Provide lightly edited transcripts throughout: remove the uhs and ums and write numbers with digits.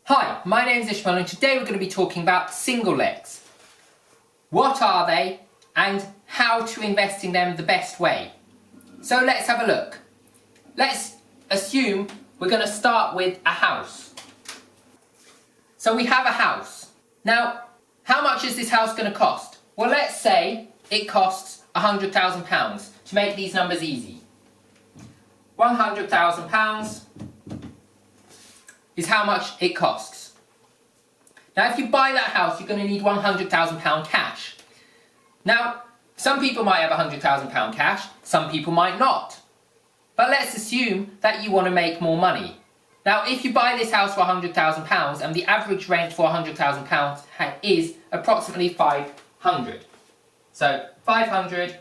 Hi, my name is Ishmael and today we're going to be talking about single legs. What are they and how to invest in them the best way? So let's have a look. Let's assume we're going to start with a house. So we have a house. Now, how much is this house going to cost? Well, let's say it costs £100,000 to make these numbers easy. £100,000 is how much it costs. Now if you buy that house, you're going to need £100,000 cash. Now, some people might have £100,000 cash, some people might not. But let's assume that you want to make more money. Now if you buy this house for £100,000 and the average rent for £100,000 is approximately £500. So £500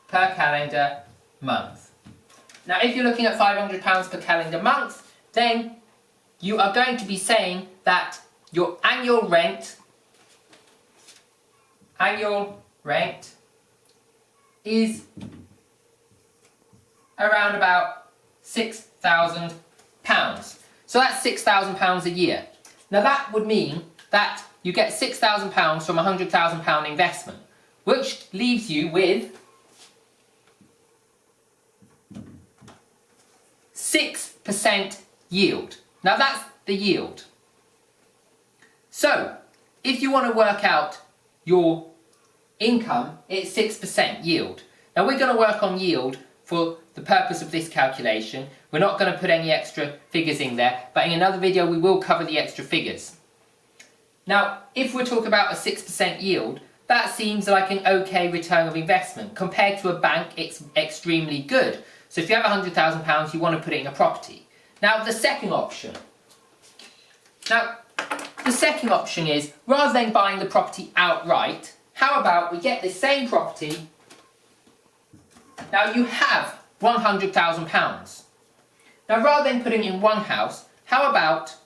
per calendar month. Now if you're looking at £500 per calendar month, then you are going to be saying that your annual rent is around about £6,000. So that's £6,000 a year. Now that would mean that you get £6,000 from a £100,000 investment, which leaves you with 6% yield. Now that's the yield. So, if you want to work out your income, it's 6% yield. Now we're going to work on yield for the purpose of this calculation. We're not going to put any extra figures in there, but in another video we will cover the extra figures. Now, if we're talking about a 6% yield, that seems like an okay return of investment. Compared to a bank, it's extremely good. So if you have £100,000, you want to put it in a property. Now the second option is, rather than buying the property outright, how about we get the same property. Now you have £100,000. Now rather than putting it in one house, how about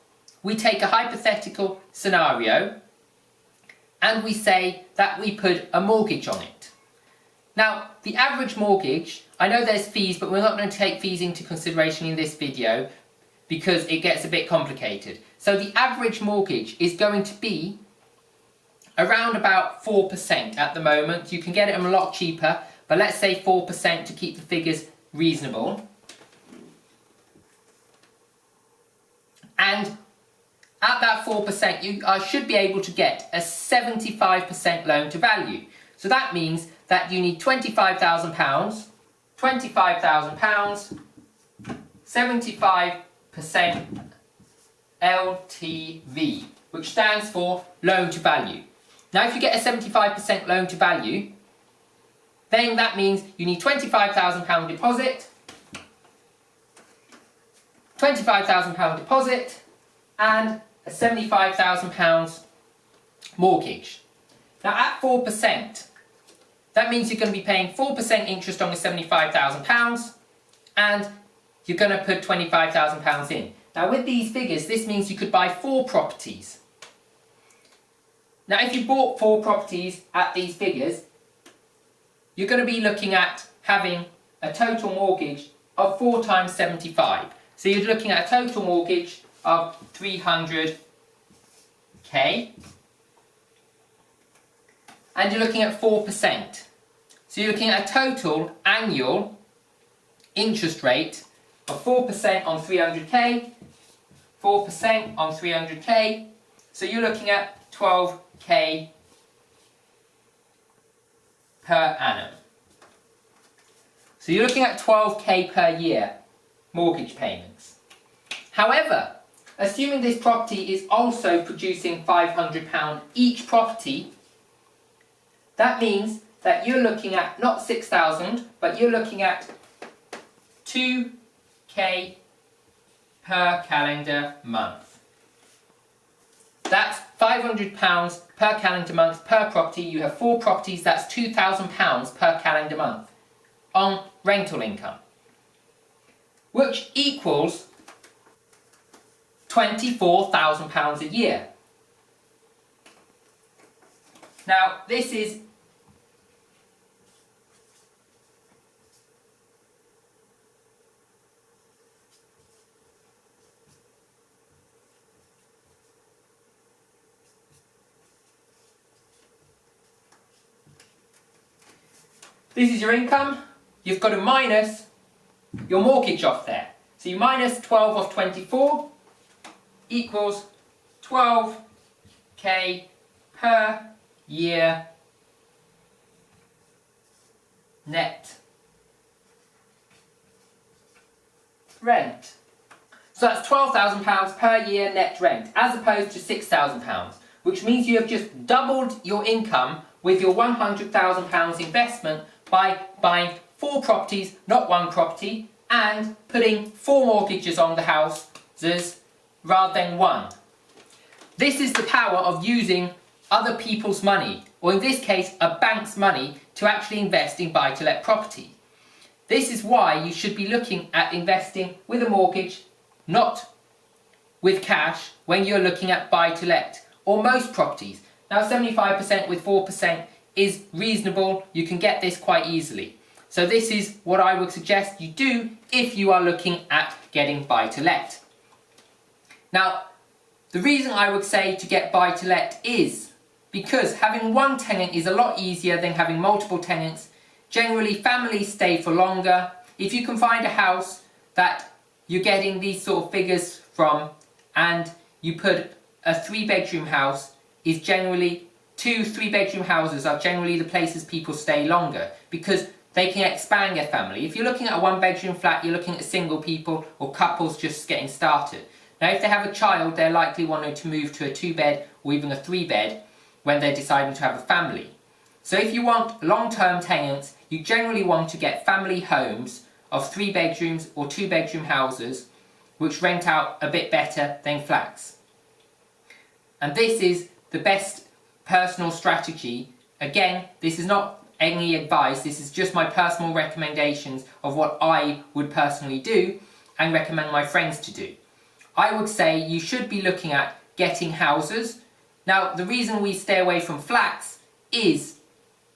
we take a hypothetical scenario and we say that we put a mortgage on it. Now the average mortgage, I know there's fees, but we're not going to take fees into consideration in this video because it gets a bit complicated. So the average mortgage is going to be around about 4% at the moment. You can get it a lot cheaper, but let's say 4% to keep the figures reasonable. And at that 4%, you should be able to get a 75% loan to value. So that means that you need £25,000, 75% LTV, which stands for loan to value. Now if you get a 75% loan to value, then that means you need £25,000 deposit, and a £75,000 mortgage. Now at 4%, that means you're going to be paying 4% interest on the £75,000 and you're going to put £25,000 in. Now with these figures, this means you could buy 4 properties. Now if you bought 4 properties at these figures, you're going to be looking at having a total mortgage of 4 times 75. So you're looking at a total mortgage of 300k. And you're looking at 4%. So you're looking at a total annual interest rate of 4% on 300k, 4% on 300k, so you're looking at 12k per annum. So you're looking at 12k per year mortgage payments. However, assuming this property is also producing £500 each property, that means that you're looking at not 6,000, but you're looking at 2k per calendar month. That's £500 per calendar month per property. You have 4 properties, that's £2,000 per calendar month on rental income, which equals £24,000 a year. Now this is This is your income. You've got to minus your mortgage off there. So you minus 12 off 24 equals 12k per year net rent. So that's £12,000 per year net rent, as opposed to £6,000, which means you have just doubled your income with your £100,000 investment by buying 4 properties, not 1 property, and putting 4 mortgages on the houses rather than 1. This is the power of using other people's money, or in this case, a bank's money, to actually invest in buy-to-let property. This is why you should be looking at investing with a mortgage, not with cash, when you're looking at buy-to-let, or most properties. Now 75% with 4% is reasonable, you can get this quite easily. So this is what I would suggest you do if you are looking at getting buy-to-let. Now, the reason I would say to get buy-to-let is because having 1 tenant is a lot easier than having multiple tenants. Generally, families stay for longer. If you can find a house that you're getting these sort of figures from, and you put a 3-bedroom house, is generally 2 3-bedroom houses are generally the places people stay longer, because they can expand their family. If you're looking at a 1-bedroom flat, you're looking at single people or couples just getting started. Now if they have a child, they're likely wanting to move to a 2-bed or even a 3-bed when they're deciding to have a family. So if you want long-term tenants, you generally want to get family homes of 3 bedrooms or 2-bedroom houses which rent out a bit better than flats. And this is the best personal strategy. Again, this is not any advice, this is just my personal recommendations of what I would personally do and recommend my friends to do. I would say you should be looking at getting houses. Now, the reason we stay away from flats is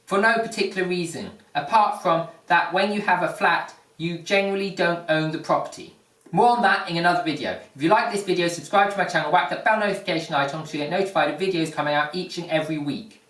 for no particular reason, apart from that when you have a flat, you generally don't own the property. More on that in another video. If you like this video, subscribe to my channel, whack that bell notification icon to get notified of videos coming out each and every week.